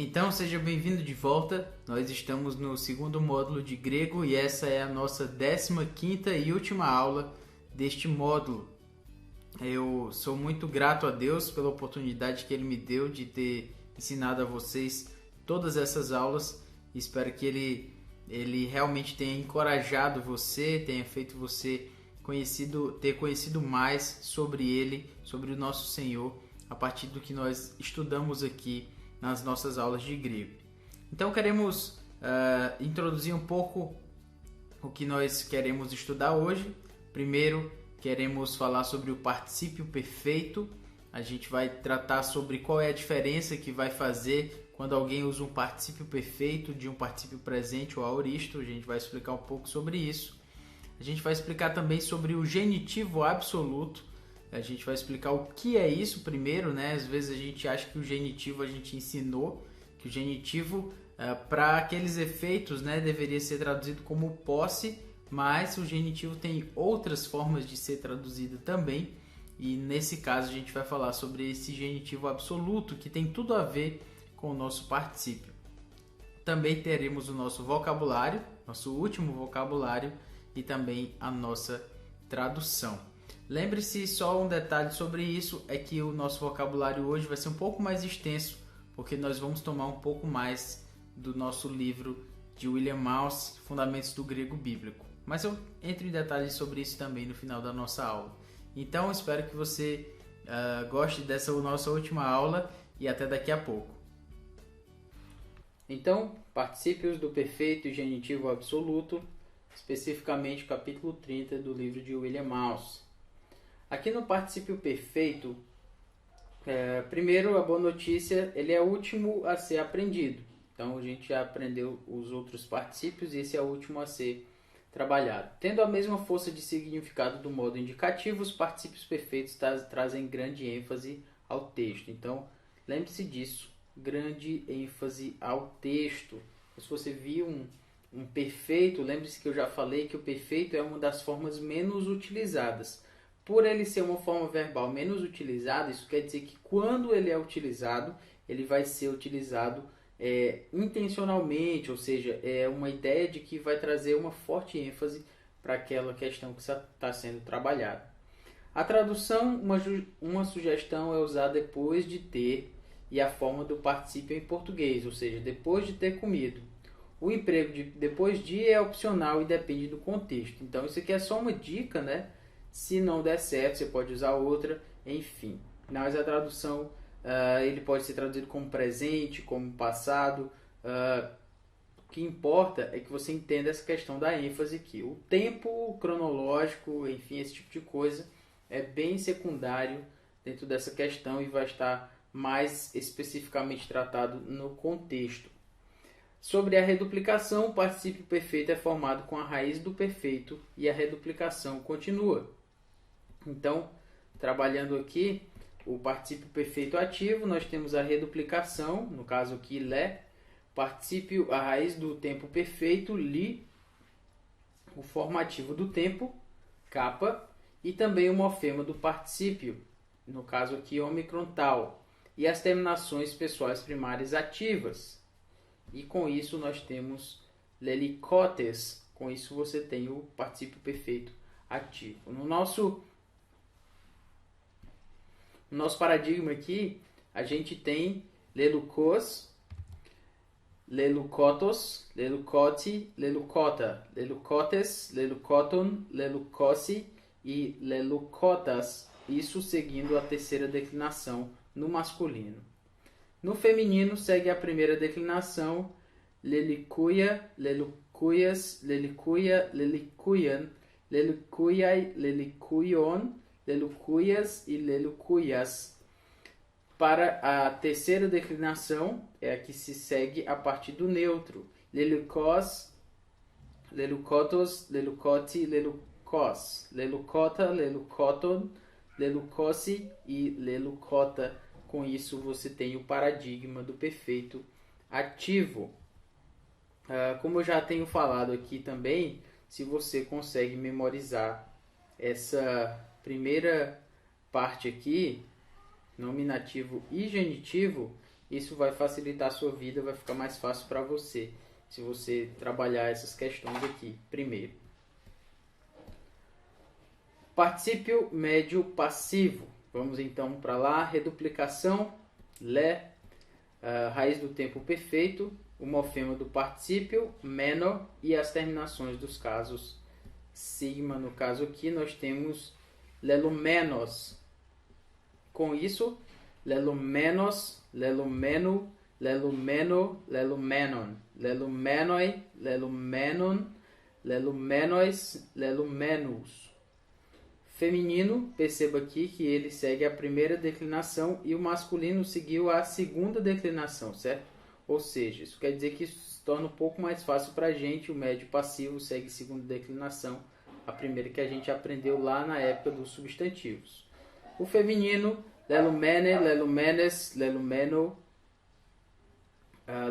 Então, seja bem-vindo de volta. Nós estamos no segundo módulo de grego e essa é a nossa 15ª e última aula deste módulo. Eu sou muito grato a Deus pela oportunidade que Ele me deu de ter ensinado a vocês todas essas aulas. Espero que Ele realmente tenha encorajado você, tenha feito você ter conhecido mais sobre Ele, sobre o nosso Senhor, a partir do que nós estudamos aqui nas nossas aulas de grego. Então queremos introduzir um pouco o que nós queremos estudar hoje. Primeiro, queremos falar sobre o particípio perfeito. A gente vai tratar sobre qual é a diferença que vai fazer quando alguém usa um particípio perfeito de um particípio presente ou aoristo. A gente vai explicar um pouco sobre isso. A gente vai explicar também sobre o genitivo absoluto. A gente vai explicar o que é isso primeiro, né? Às vezes a gente acha que o genitivo a gente ensinou, que o genitivo, para aqueles efeitos, né, deveria ser traduzido como posse, mas o genitivo tem outras formas de ser traduzido também. E nesse caso a gente vai falar sobre esse genitivo absoluto, que tem tudo a ver com o nosso particípio. Também teremos o nosso vocabulário, nosso último vocabulário, e também a nossa tradução. Lembre-se, só um detalhe sobre isso, é que o nosso vocabulário hoje vai ser um pouco mais extenso, porque nós vamos tomar um pouco mais do nosso livro de William Mouse, Fundamentos do Grego Bíblico. Mas eu entro em detalhes sobre isso também no final da nossa aula. Então, espero que você goste dessa nossa última aula e até daqui a pouco. Então, particípios do perfeito e genitivo absoluto, especificamente o capítulo 30 do livro de William Mouse. Aqui no particípio perfeito, primeiro a boa notícia, ele é o último a ser aprendido. Então a gente já aprendeu os outros particípios e esse é o último a ser trabalhado. Tendo a mesma força de significado do modo indicativo, os particípios perfeitos trazem grande ênfase ao texto. Então lembre-se disso, grande ênfase ao texto. Se você viu um perfeito, lembre-se que eu já falei que o perfeito é uma das formas menos utilizadas. Por ele ser uma forma verbal menos utilizada, isso quer dizer que quando ele é utilizado, ele vai ser utilizado intencionalmente, ou seja, é uma ideia de que vai trazer uma forte ênfase para aquela questão que está sendo trabalhada. A tradução, uma sugestão é usar depois de ter e a forma do particípio em português, ou seja, depois de ter comido. O emprego de depois de é opcional e depende do contexto. Então isso aqui é só uma dica, né? Se não der certo, você pode usar outra, enfim. Mas a tradução, ele pode ser traduzido como presente, como passado. O que importa é que você entenda essa questão da ênfase aqui. O tempo cronológico, enfim, esse tipo de coisa, é bem secundário dentro dessa questão e vai estar mais especificamente tratado no contexto. Sobre a reduplicação, o particípio perfeito é formado com a raiz do perfeito e a reduplicação continua. Então, trabalhando aqui o particípio perfeito ativo, nós temos a reduplicação, no caso aqui lé, particípio, a raiz do tempo perfeito, li, o formativo do tempo, capa, e também o morfema do particípio, no caso aqui ômicron tal, e as terminações pessoais primárias ativas. E com isso nós temos lelicotes, com isso você tem o particípio perfeito ativo. No nosso paradigma aqui, a gente tem lelucos, lelucotos, lelucote, lelucota, lelucotes, lelucoton, lelucosi e lelucotas, isso seguindo a terceira declinação no masculino. No feminino segue a primeira declinação, lelicuia, lelucuias, lelicuia, lelicuian, lelicuiai, lelicuion, lelucuias e lelucuias. Para a terceira declinação, é a que se segue a partir do neutro. Lelucos, lelucotos, lelucote, lelucos. Lelucota, lelucoton, lelucosi e lelucota. Com isso você tem o paradigma do perfeito ativo. Como eu já tenho falado aqui também, se você consegue memorizar essa primeira parte aqui, nominativo e genitivo, Isso vai facilitar a sua vida, vai ficar mais fácil para você, se você trabalhar essas questões aqui primeiro. Particípio médio passivo. Vamos então para lá. Reduplicação, lé, raiz do tempo perfeito, o morfema do particípio, menor e as terminações dos casos sigma. No caso aqui nós temos lelumenos. Com isso, lelumenos, lelumeno, lelumeno, lelumenon, lelumenoi, lelumenon, lelumenois, lelumenus. Feminino, perceba aqui que ele segue a primeira declinação e o masculino seguiu a segunda declinação, certo? Ou seja, isso quer dizer que isso se torna um pouco mais fácil para a gente. O médio passivo segue segunda declinação, a primeira que a gente aprendeu lá na época dos substantivos. O feminino, lelumene, lelumenes, lelumeno,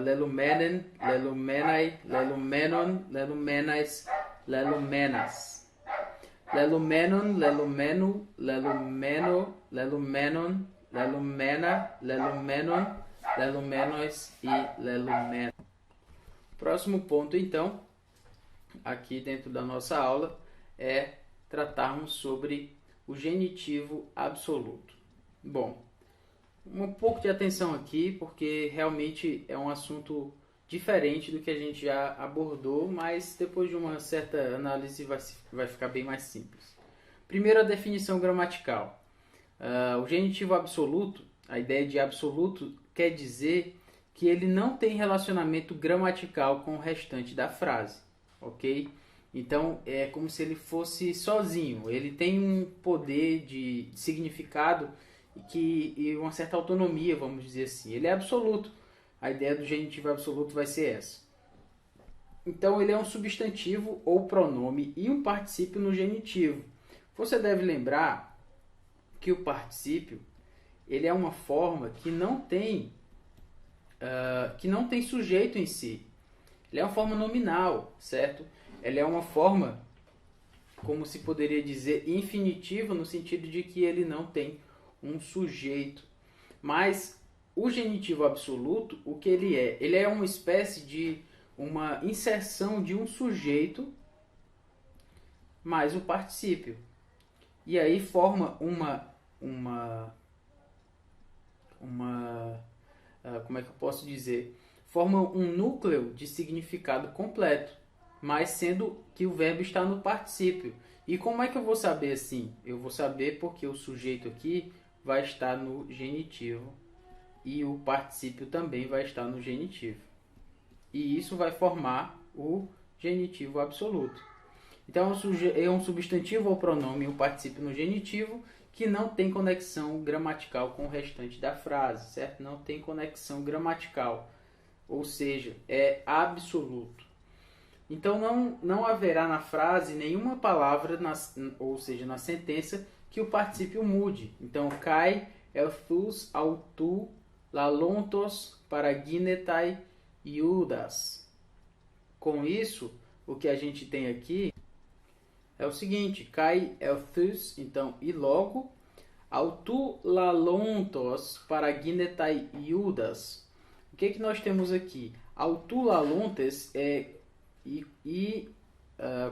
lelumenen, lelumenai, lelumenon, lelumenais, lelumenas. Lelumenon, lelumeno, lelumeno, lelumenon, lelumena, lelumenon, lelumenos e lelumeno. Próximo ponto, então, aqui dentro da nossa aula, é tratarmos sobre o genitivo absoluto. Bom, um pouco de atenção aqui, porque realmente é um assunto diferente do que a gente já abordou, mas depois de uma certa análise vai ficar bem mais simples. Primeiro, a definição gramatical. O genitivo absoluto, a ideia de absoluto, quer dizer que ele não tem relacionamento gramatical com o restante da frase, ok? Então, é como se ele fosse sozinho. Ele tem um poder de significado e uma certa autonomia, vamos dizer assim. Ele é absoluto. A ideia do genitivo absoluto vai ser essa. Então, ele é um substantivo ou pronome e um particípio no genitivo. Você deve lembrar que o particípio ele é uma forma que não tem sujeito em si. Ele é uma forma nominal, certo? Ele é uma forma, como se poderia dizer, infinitiva, no sentido de que ele não tem um sujeito. Mas o genitivo absoluto, o que ele é? Ele é uma espécie de uma inserção de um sujeito mais o particípio. E aí forma como é que eu posso dizer? Forma um núcleo de significado completo, mas sendo que o verbo está no particípio. E como é que eu vou saber assim? Eu vou saber porque o sujeito aqui vai estar no genitivo e o particípio também vai estar no genitivo. E isso vai formar o genitivo absoluto. Então é um substantivo ou pronome, um particípio no genitivo que não tem conexão gramatical com o restante da frase, certo? Não tem conexão gramatical, ou seja, é absoluto. Então não haverá na frase nenhuma palavra, ou seja, na sentença, que o particípio mude. Então, kai, elthus, autu, lalontos, paraginetai, iudas. Com isso, o que a gente tem aqui é o seguinte: kai, elthus, então, e logo, autu, lalontos, paraginetai, iudas. O que nós temos aqui? Autu, lalontes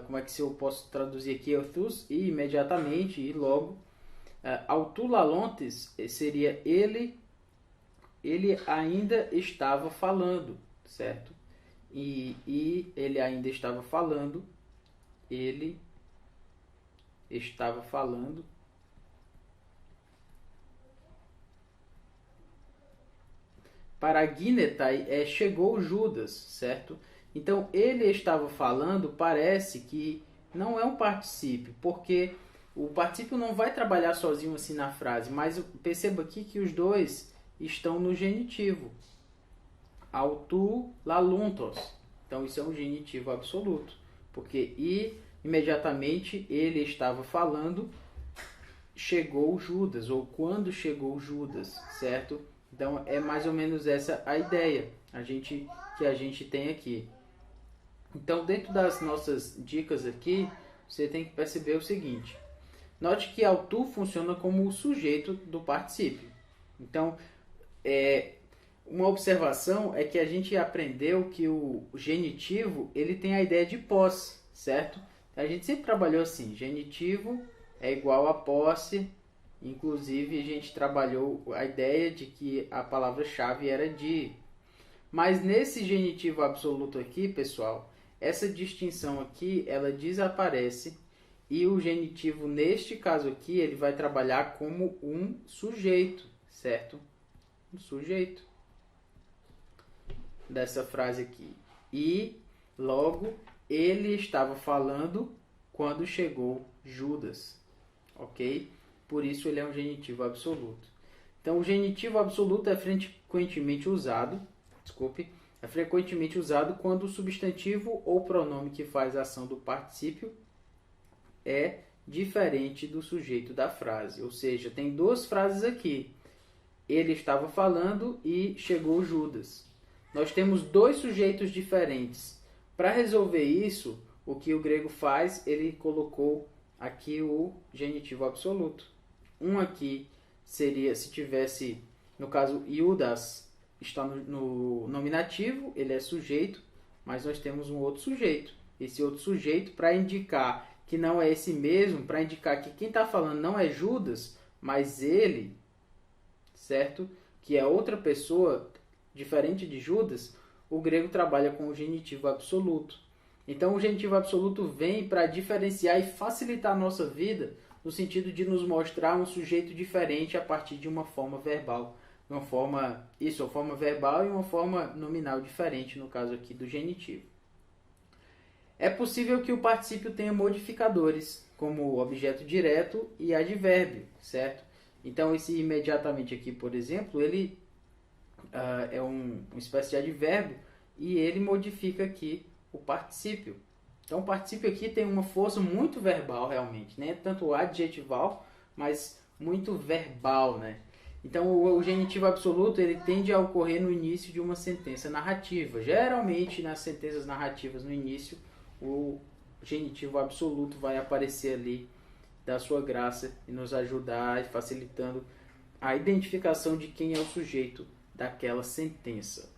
como é que eu posso traduzir aqui? Elthus, e imediatamente, e logo. Autu, lalontes seria ele ainda estava falando, certo? E ele ainda estava falando, ele estava falando. Paraginetai chegou Judas, certo? Então, ele estava falando, parece que não é um particípio, porque o particípio não vai trabalhar sozinho assim na frase, mas perceba aqui que os dois estão no genitivo. Autu, laluntos. Então, isso é um genitivo absoluto, porque imediatamente ele estava falando, chegou Judas, ou quando chegou Judas, certo? Então, é mais ou menos essa a ideia que a gente tem aqui. Então, dentro das nossas dicas aqui, você tem que perceber o seguinte. Note que autu funciona como o sujeito do particípio. Então, uma observação é que a gente aprendeu que o genitivo ele tem a ideia de posse, certo? A gente sempre trabalhou assim, genitivo é igual a posse, inclusive a gente trabalhou a ideia de que a palavra-chave era de. Mas nesse genitivo absoluto aqui, pessoal, essa distinção aqui, ela desaparece e o genitivo, neste caso aqui, ele vai trabalhar como um sujeito, certo? Um sujeito dessa frase aqui. E, logo, ele estava falando quando chegou Judas, ok? Por isso ele é um genitivo absoluto. Então, o genitivo absoluto é frequentemente usado quando o substantivo ou pronome que faz a ação do particípio é diferente do sujeito da frase. Ou seja, tem duas frases aqui. Ele estava falando e chegou Judas. Nós temos dois sujeitos diferentes. Para resolver isso, o que o grego faz, ele colocou aqui o genitivo absoluto. Um aqui seria, se tivesse, no caso, Judas está no nominativo, ele é sujeito, mas nós temos um outro sujeito. Esse outro sujeito, para indicar que não é esse mesmo, para indicar que quem está falando não é Judas, mas ele, certo? Que é outra pessoa diferente de Judas, o grego trabalha com o genitivo absoluto. Então, o genitivo absoluto vem para diferenciar e facilitar a nossa vida, no sentido de nos mostrar um sujeito diferente a partir de uma forma verbal. Uma forma verbal e uma forma nominal diferente, no caso aqui do genitivo. É possível que o particípio tenha modificadores, como objeto direto e advérbio, certo? Então, esse imediatamente aqui, por exemplo, ele é uma espécie de advérbio e ele modifica aqui o particípio. Então, o particípio aqui tem uma força muito verbal, realmente, né? Tanto adjetival, mas muito verbal, né? Então, o genitivo absoluto ele tende a ocorrer no início de uma sentença narrativa. Geralmente, nas sentenças narrativas no início, o genitivo absoluto vai aparecer ali da sua graça e nos ajudar, facilitando a identificação de quem é o sujeito daquela sentença.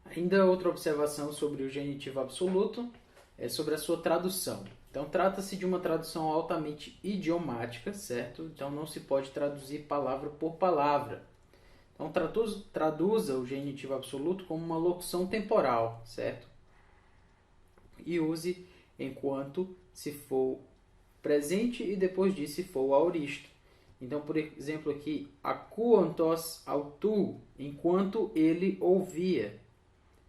Ainda outra observação sobre o genitivo absoluto é sobre a sua tradução. Então, trata-se de uma tradução altamente idiomática, certo? Então, não se pode traduzir palavra por palavra. Então, traduza o genitivo absoluto como uma locução temporal, certo? E use enquanto, se for presente, e depois disso, se for o aoristo. Então, por exemplo, aqui, akouantos autou, enquanto ele ouvia.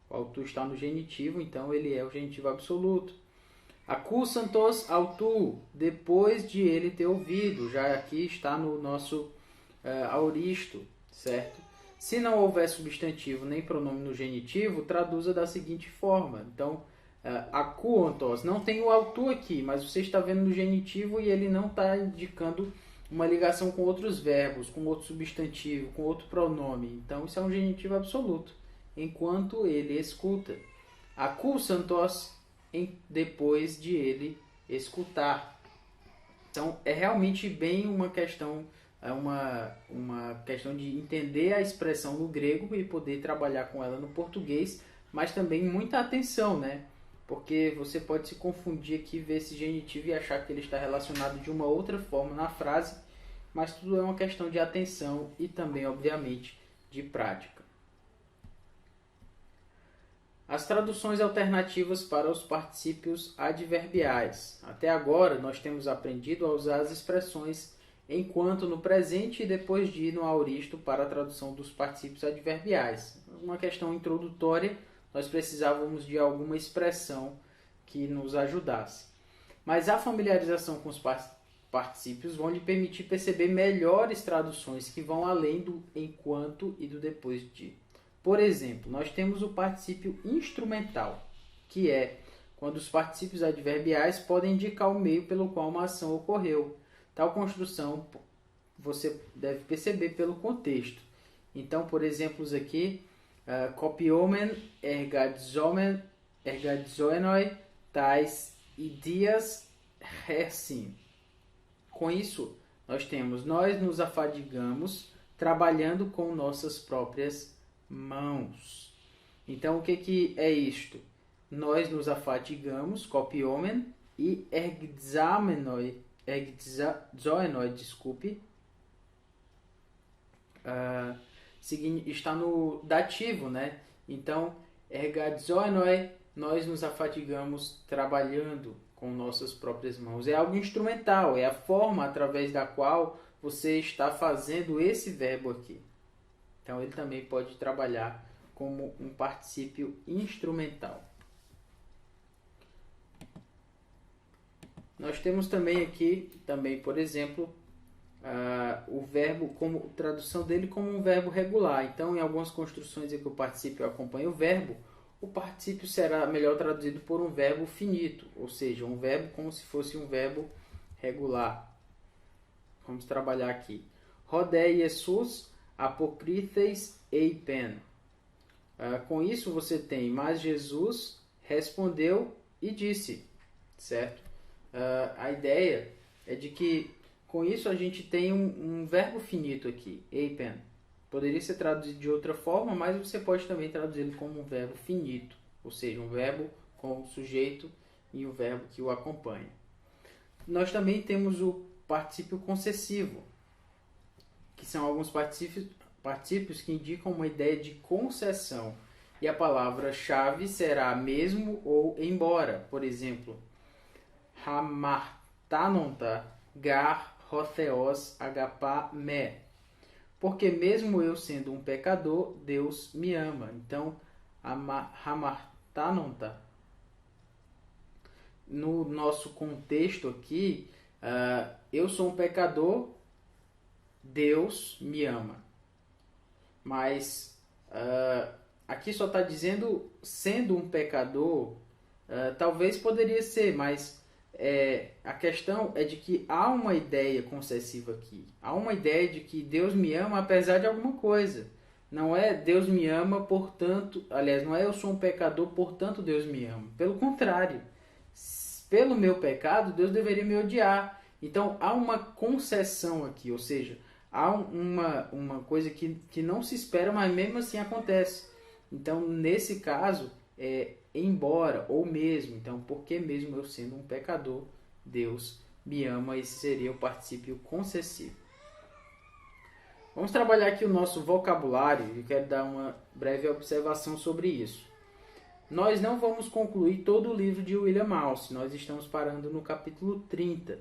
O autou está no genitivo, então ele é o genitivo absoluto. Akousantos autou, depois de ele ter ouvido. Já aqui está no nosso aoristo, certo? Se não houver substantivo nem pronome no genitivo, traduza da seguinte forma. Então, akouantos, não tem o autou aqui, mas você está vendo no genitivo e ele não está indicando uma ligação com outros verbos, com outro substantivo, com outro pronome. Então, isso é um genitivo absoluto, enquanto ele escuta. Akousantos, depois de ele escutar. Então, é realmente bem uma questão, uma questão de entender a expressão no grego e poder trabalhar com ela no português, mas também muita atenção, né? Porque você pode se confundir aqui, ver esse genitivo e achar que ele está relacionado de uma outra forma na frase, mas tudo é uma questão de atenção e também, obviamente, de prática. As traduções alternativas para os particípios adverbiais. Até agora, nós temos aprendido a usar as expressões enquanto no presente e depois de no aoristo para a tradução dos particípios adverbiais. Uma questão introdutória, nós precisávamos de alguma expressão que nos ajudasse. Mas a familiarização com os particípios vão lhe permitir perceber melhores traduções que vão além do enquanto e do depois de. Por exemplo, nós temos o particípio instrumental, que é quando os particípios adverbiais podem indicar o meio pelo qual uma ação ocorreu. Tal construção você deve perceber pelo contexto. Então, por exemplos aqui, copiomen, ergadzoenoi, tais idias hersim. Com isso, nós temos, nós nos afadigamos trabalhando com nossas próprias mãos. Então, o que é isto? Nós nos afatigamos, copiomen, e ergzoenoi, desculpe, está no dativo, né? Então, ergzoenoi, nós nos afatigamos trabalhando com nossas próprias mãos. É algo instrumental, é a forma através da qual você está fazendo esse verbo aqui. Então, ele também pode trabalhar como um particípio instrumental. Nós temos também aqui, por exemplo, o verbo, como tradução dele como um verbo regular. Então, em algumas construções em que o particípio acompanha o verbo, o particípio será melhor traduzido por um verbo finito, ou seja, um verbo como se fosse um verbo regular. Vamos trabalhar aqui. Rodei Jesus apokritheis eipen. Com isso você tem, mas Jesus respondeu e disse, certo? A ideia é de que com isso a gente tem um verbo finito aqui, eipen. Poderia ser traduzido de outra forma, mas você pode também traduzi-lo como um verbo finito, ou seja, um verbo com o sujeito e o verbo que o acompanha. Nós também temos o particípio concessivo, que são alguns particípios que indicam uma ideia de concessão. E a palavra-chave será mesmo ou embora. Por exemplo, hamartanonta gar rotheos agapá me. Porque mesmo eu sendo um pecador, Deus me ama. Então, hamartanonta. No nosso contexto aqui, eu sou um pecador, Deus me ama. Mas aqui só está dizendo sendo um pecador, talvez poderia ser, mas a questão é de que há uma ideia concessiva aqui. Há uma ideia de que Deus me ama apesar de alguma coisa. Não é Deus me ama, portanto... Aliás, não é eu sou um pecador, portanto Deus me ama. Pelo contrário. Pelo meu pecado, Deus deveria me odiar. Então, há uma concessão aqui. Ou seja, há uma coisa que não se espera, mas mesmo assim acontece. Então, nesse caso, embora ou mesmo. Então, porque mesmo eu sendo um pecador, Deus me ama. Esse seria o particípio concessivo. Vamos trabalhar aqui o nosso vocabulário. Eu quero dar uma breve observação sobre isso. Nós não vamos concluir todo o livro de William Mouse. Nós estamos parando no capítulo 30.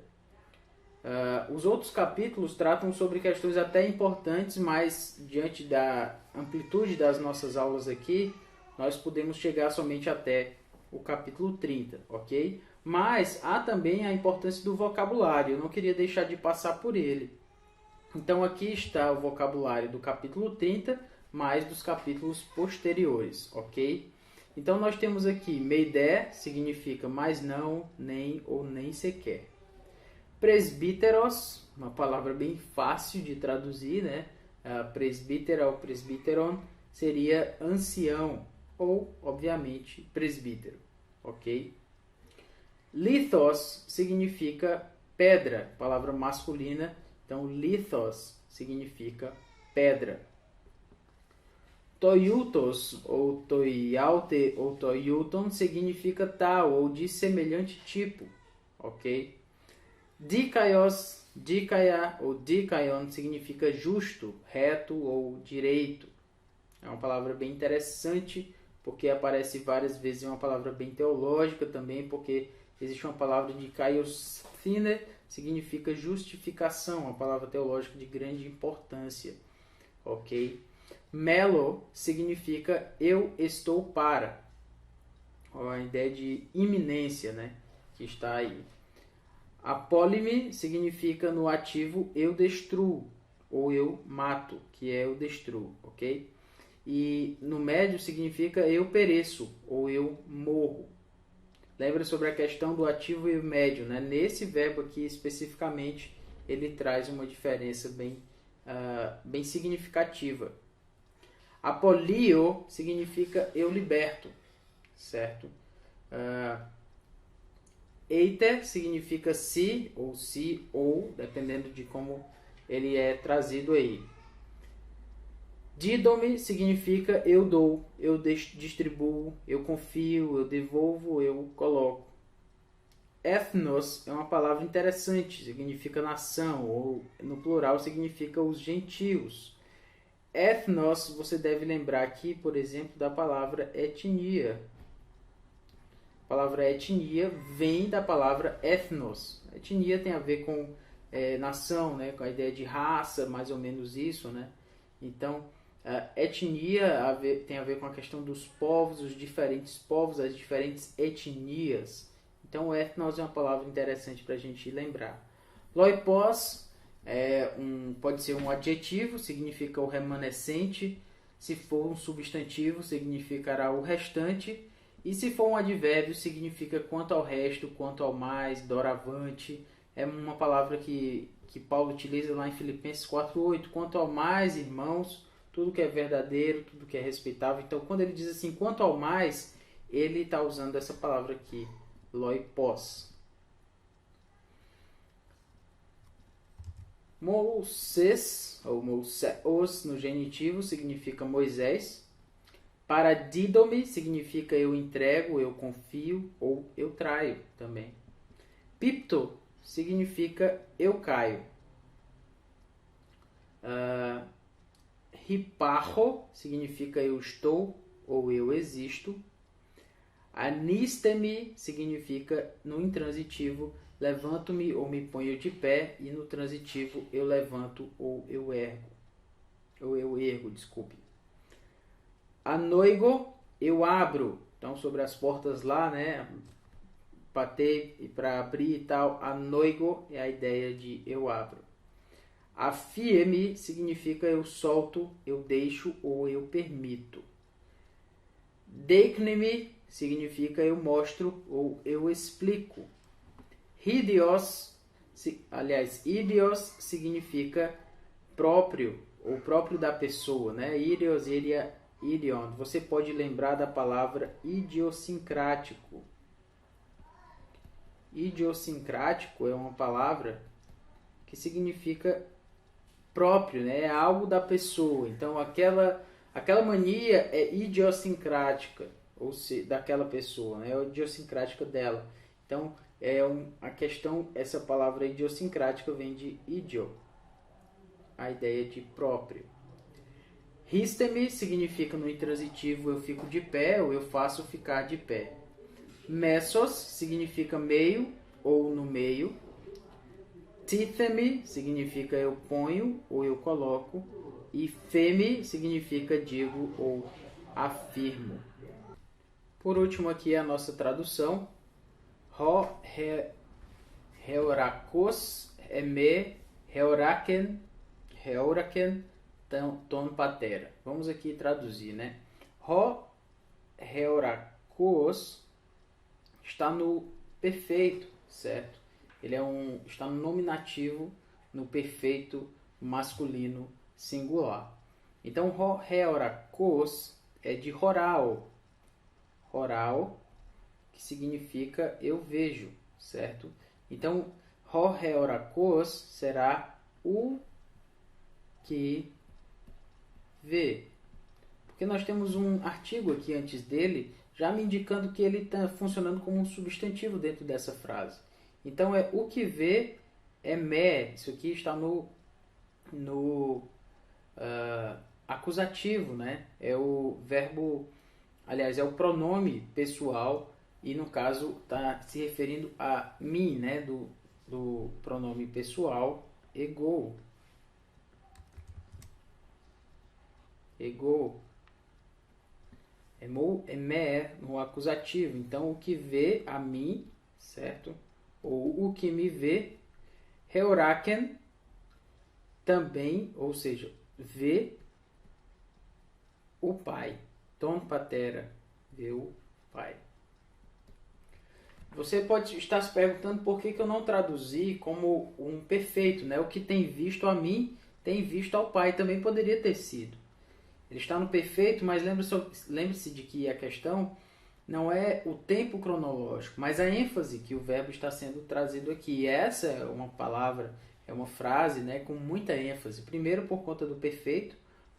Os outros capítulos tratam sobre questões até importantes, mas diante da amplitude das nossas aulas aqui, nós podemos chegar somente até o capítulo 30, ok? Mas há também a importância do vocabulário. Eu não queria deixar de passar por ele. Então aqui está o vocabulário do capítulo 30, mais dos capítulos posteriores, ok? Então nós temos aqui meidé, significa mais não, nem ou nem sequer. Presbíteros, uma palavra bem fácil de traduzir, né? Presbítera ou presbíteron seria ancião ou, obviamente, presbítero, ok? Lithos significa pedra, palavra masculina, então lithos significa pedra. Toiutos, ou toiaute, ou toiuton, significa tal, ou de semelhante tipo, ok? Dikaios, dikaia, ou dikaion, significa justo, reto ou direito. É uma palavra bem interessante, porque aparece várias vezes, é uma palavra bem teológica também, porque existe uma palavra de kaiosthine, significa justificação, uma palavra teológica de grande importância, ok? Melo significa eu estou para. A ideia de iminência, né? Que está aí. Apólime significa no ativo eu destruo ou eu mato, que é eu destruo, ok? E no médio significa eu pereço ou eu morro. Lembra sobre a questão do ativo e o médio, né? Nesse verbo aqui especificamente ele traz uma diferença bem significativa. Apolio significa eu liberto, certo? Eiter significa se, ou dependendo de como ele é trazido aí. Dido-me significa eu dou, eu distribuo, eu confio, eu devolvo, eu coloco. Ethnos é uma palavra interessante, significa nação, ou no plural significa os gentios. Ethnos, você deve lembrar aqui, por exemplo, da palavra etnia. A palavra etnia vem da palavra ethnos. Etnia tem a ver com nação, né? Com a ideia de raça, mais ou menos isso, né? Então, etnia tem a ver com a questão dos povos, os diferentes povos, as diferentes etnias. Então, ethnos é uma palavra interessante para a gente lembrar. Loipos pode ser um adjetivo, significa o remanescente. Se for um substantivo, significará o restante. E se for um advérbio, significa quanto ao resto, quanto ao mais, doravante. É uma palavra que Paulo utiliza lá em Filipenses 4:8. Quanto ao mais, irmãos, tudo que é verdadeiro, tudo que é respeitável. Então, quando ele diz assim, quanto ao mais, ele está usando essa palavra aqui, loipos. Moses, ou Moseos no genitivo, significa Moisés. Paradidomi significa eu entrego, eu confio ou eu traio também. Pipto significa eu caio. Hiparro significa eu estou ou eu existo. Anistemi significa no intransitivo levanto-me ou me ponho de pé, e no transitivo eu levanto ou eu ergo. Desculpe. Anoigo, eu abro. Então, sobre as portas lá, né? Bater e para abrir e tal. Anoigo é a ideia de eu abro. Afie-me significa eu solto, eu deixo ou eu permito. Deicne-me significa eu mostro ou eu explico. Idios significa próprio ou próprio da pessoa, né? Idios, idion. Você pode lembrar da palavra idiosincrático. Idiosincrático é uma palavra que significa próprio, né? É algo da pessoa. Então, aquela mania é idiosincrática, ou seja, daquela pessoa, né? É idiosincrática dela. Então, a questão, essa palavra idiosincrática vem de idio, a ideia de próprio. Riste-me significa no intransitivo eu fico de pé ou eu faço ficar de pé. Mesos significa meio ou no meio. Tithemi significa eu ponho ou eu coloco. E femi significa digo ou afirmo. Por último aqui a nossa tradução. Ho heorakos eme heoraken ton patera. Vamos aqui traduzir, né? Ho heorakos está no perfeito, certo? Ele está no nominativo, no perfeito masculino singular. Então, ho heorakos é de horal. Horal, que significa eu vejo, certo? Então, ho heorakos será o que vê. Porque nós temos um artigo aqui antes dele, já me indicando que ele está funcionando como um substantivo dentro dessa frase. Então, o que vê é me. Isso aqui está no acusativo, né? É o verbo, aliás, é o pronome pessoal, e no caso está se referindo a mim, né? Do pronome pessoal, ego. Ego. É me no acusativo. Então, o que vê a mim, certo? Ou o que me vê. Heoraken também, ou seja, vê o pai. Ton patera, vê o pai. Você pode estar se perguntando por que eu não traduzi como um perfeito, né? O que tem visto a mim, tem visto ao pai. Também poderia ter sido. Ele está no perfeito, mas lembre-se de que a questão não é o tempo cronológico, mas a ênfase que o verbo está sendo trazido aqui. E essa é uma palavra, é uma frase, né, com muita ênfase. Primeiro, por conta do perfeito,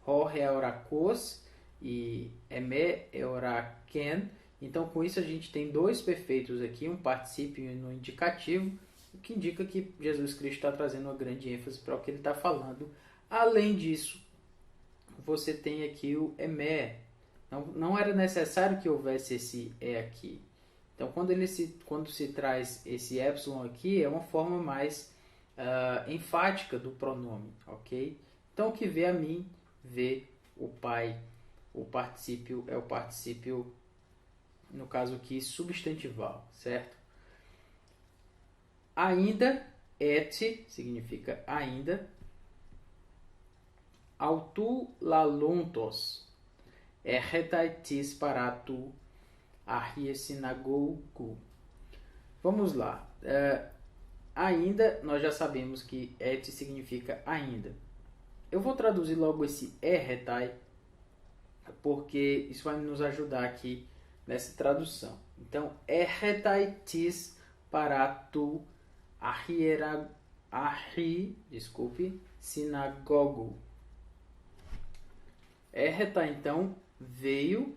Ho é orakos e eme é oraken. Então, com isso, a gente tem dois perfeitos aqui, um particípio no indicativo, o que indica que Jesus Cristo está trazendo uma grande ênfase para o que ele está falando. Além disso, você tem aqui o eme. Não era necessário que houvesse esse e aqui. Então, quando se traz esse epsilon aqui, é uma forma mais enfática do pronome, ok? Então, o que vê a mim, vê o Pai. O particípio é o particípio, no caso aqui, substantival, certo? Ainda, et, significa ainda. Autu lalontos, erretaitis paratu, arrie sinagogo. Vamos lá. Ainda, nós já sabemos que et significa ainda. Eu vou traduzir logo esse erretai, porque isso vai nos ajudar aqui nessa tradução. Então, erretaitis paratu, sinagogo. Erreta, então, veio.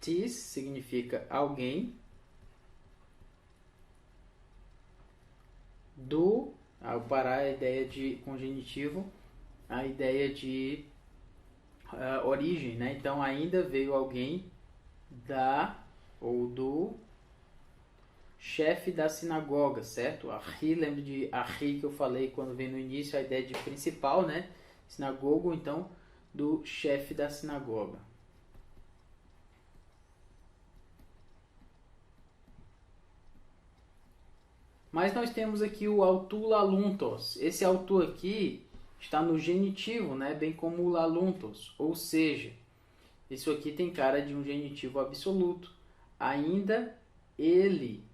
Tis significa alguém. Do, ao parar a ideia de congenitivo, a ideia de origem, né? Então, ainda veio alguém da ou do chefe da sinagoga, certo? Arri, lembra de arri que eu falei quando veio no início, a ideia de principal, né? Sinagogo, então, do chefe da sinagoga. Mas nós temos aqui o autu laluntos. Esse autu aqui está no genitivo, né? Bem como o laluntos. Ou seja, isso aqui tem cara de um genitivo absoluto. Ainda ele,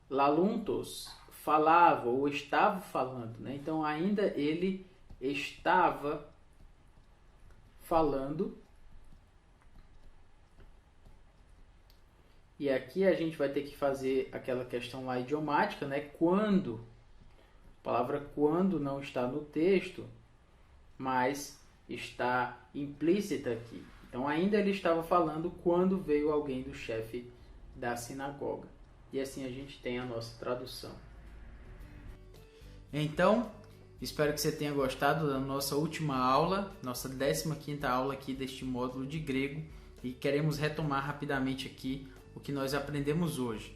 laluntos, falava ou estava falando, né? Então, ainda ele estava falando. E aqui a gente vai ter que fazer aquela questão lá idiomática, né? Quando, a palavra quando não está no texto, mas está implícita aqui. Então, ainda ele estava falando quando veio alguém do chefe da sinagoga. E assim a gente tem a nossa tradução. Então, espero que você tenha gostado da nossa última aula, nossa 15ª aula aqui deste módulo de grego. E queremos retomar rapidamente aqui o que nós aprendemos hoje.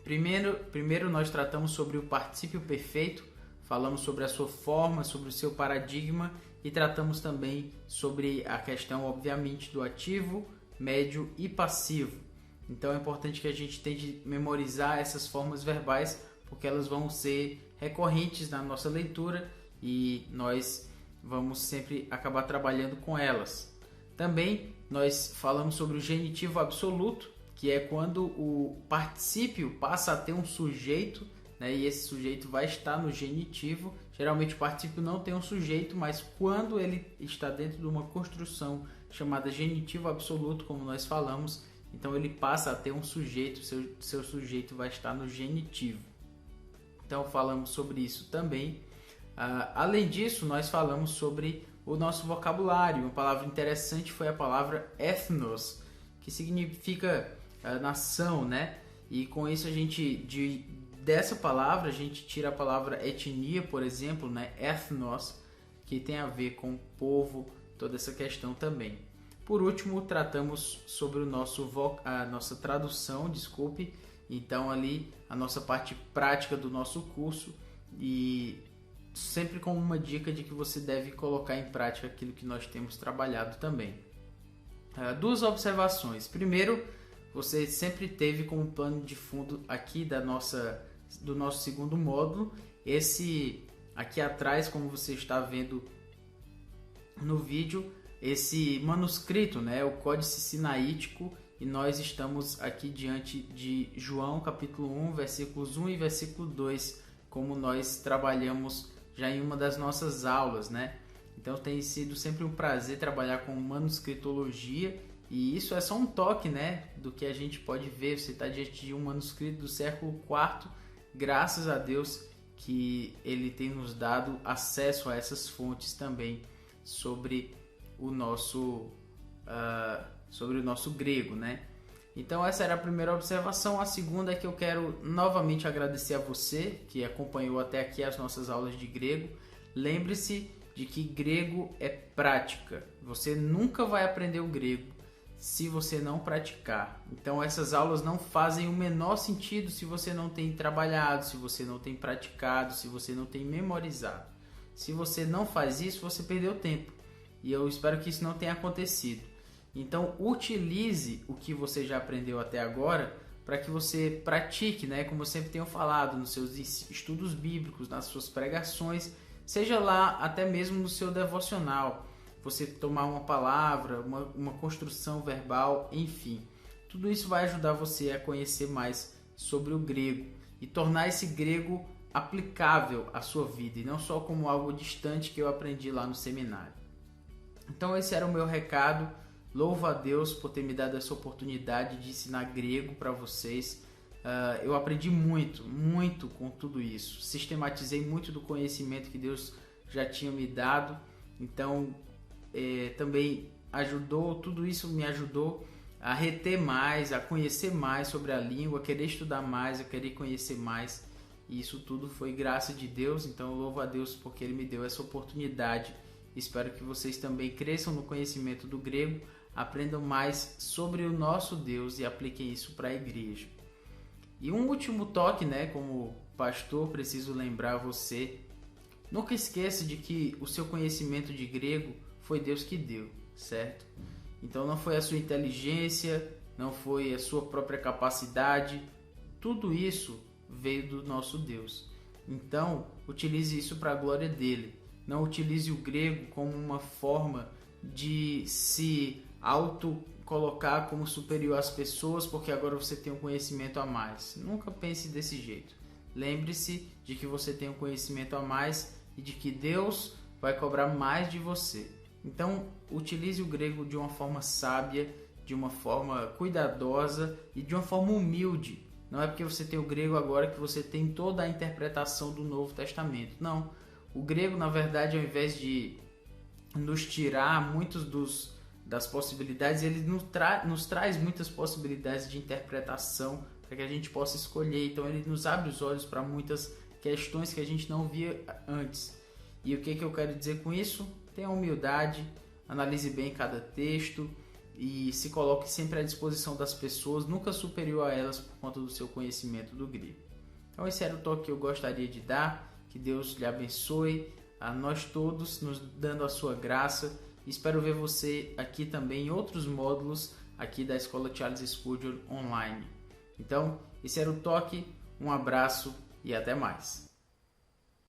Primeiro nós tratamos sobre o particípio perfeito, falamos sobre a sua forma, sobre o seu paradigma e tratamos também sobre a questão, obviamente, do ativo, médio e passivo. Então é importante que a gente tente memorizar essas formas verbais, porque elas vão ser recorrentes na nossa leitura e nós vamos sempre acabar trabalhando com elas. Também nós falamos sobre o genitivo absoluto, que é quando o particípio passa a ter um sujeito, né, e esse sujeito vai estar no genitivo. Geralmente o particípio não tem um sujeito, mas quando ele está dentro de uma construção chamada genitivo absoluto, como nós falamos, então ele passa a ter um sujeito, seu sujeito vai estar no genitivo. Então falamos sobre isso também. Além disso, nós falamos sobre o nosso vocabulário. Uma palavra interessante foi a palavra ethnos, que significa nação, né? E com isso dessa palavra a gente tira a palavra etnia, por exemplo, né? Ethnos, que tem a ver com povo, toda essa questão também. Por último, tratamos sobre a nossa tradução, então ali a nossa parte prática do nosso curso, e sempre com uma dica de que você deve colocar em prática aquilo que nós temos trabalhado também. Duas observações. Primeiro, você sempre teve como plano de fundo aqui do nosso segundo módulo, esse aqui atrás, como você está vendo no vídeo, esse manuscrito, né, o Códice Sinaítico, e nós estamos aqui diante de João capítulo 1, versículos 1 e versículo 2, como nós trabalhamos já em uma das nossas aulas, né? Então tem sido sempre um prazer trabalhar com manuscritologia, e isso é só um toque, né, do que a gente pode ver. Você está diante de um manuscrito do século IV, graças a Deus que ele tem nos dado acesso a essas fontes também sobre o nosso grego, né? Então essa era a primeira observação. A segunda é que eu quero novamente agradecer a você que acompanhou até aqui as nossas aulas de grego. Lembre-se de que grego é prática. Você nunca vai aprender o grego se você não praticar. Então essas aulas não fazem o menor sentido se você não tem trabalhado, se você não tem praticado, se você não tem memorizado. Se você não faz isso, você perdeu tempo. E eu espero que isso não tenha acontecido. Então utilize o que você já aprendeu até agora para que você pratique, né? Como eu sempre tenho falado, nos seus estudos bíblicos, nas suas pregações, seja lá até mesmo no seu devocional. Você tomar uma palavra, uma construção verbal, enfim. Tudo isso vai ajudar você a conhecer mais sobre o grego e tornar esse grego aplicável à sua vida e não só como algo distante que eu aprendi lá no seminário. Então esse era o meu recado. Louvo a Deus por ter me dado essa oportunidade de ensinar grego para vocês. Eu aprendi muito com tudo isso. Sistematizei muito do conhecimento que Deus já tinha me dado. Então também tudo isso me ajudou a reter mais, a conhecer mais sobre a língua, a querer estudar mais, a querer conhecer mais. E isso tudo foi graça de Deus. Então eu louvo a Deus porque Ele me deu essa oportunidade. Espero que vocês também cresçam no conhecimento do grego, aprendam mais sobre o nosso Deus e apliquem isso para a igreja. E um último toque, né, como pastor, preciso lembrar você, nunca esqueça de que o seu conhecimento de grego foi Deus que deu, certo? Então não foi a sua inteligência, não foi a sua própria capacidade, tudo isso veio do nosso Deus. Então utilize isso para a glória dele. Não utilize o grego como uma forma de se auto-colocar como superior às pessoas porque agora você tem um conhecimento a mais. Nunca pense desse jeito. Lembre-se de que você tem um conhecimento a mais e de que Deus vai cobrar mais de você. Então, utilize o grego de uma forma sábia, de uma forma cuidadosa e de uma forma humilde. Não é porque você tem o grego agora que você tem toda a interpretação do Novo Testamento. Não. O grego, na verdade, ao invés de nos tirar das possibilidades, ele nos traz muitas possibilidades de interpretação para que a gente possa escolher. Então ele nos abre os olhos para muitas questões que a gente não via antes. E o que eu quero dizer com isso? Tenha humildade, analise bem cada texto e se coloque sempre à disposição das pessoas, nunca superior a elas por conta do seu conhecimento do grego. Então esse era o toque que eu gostaria de dar. Que Deus lhe abençoe, a nós todos, nos dando a sua graça. Espero ver você aqui também em outros módulos aqui da Escola Charles Spurgeon online. Então, esse era o toque, um abraço e até mais.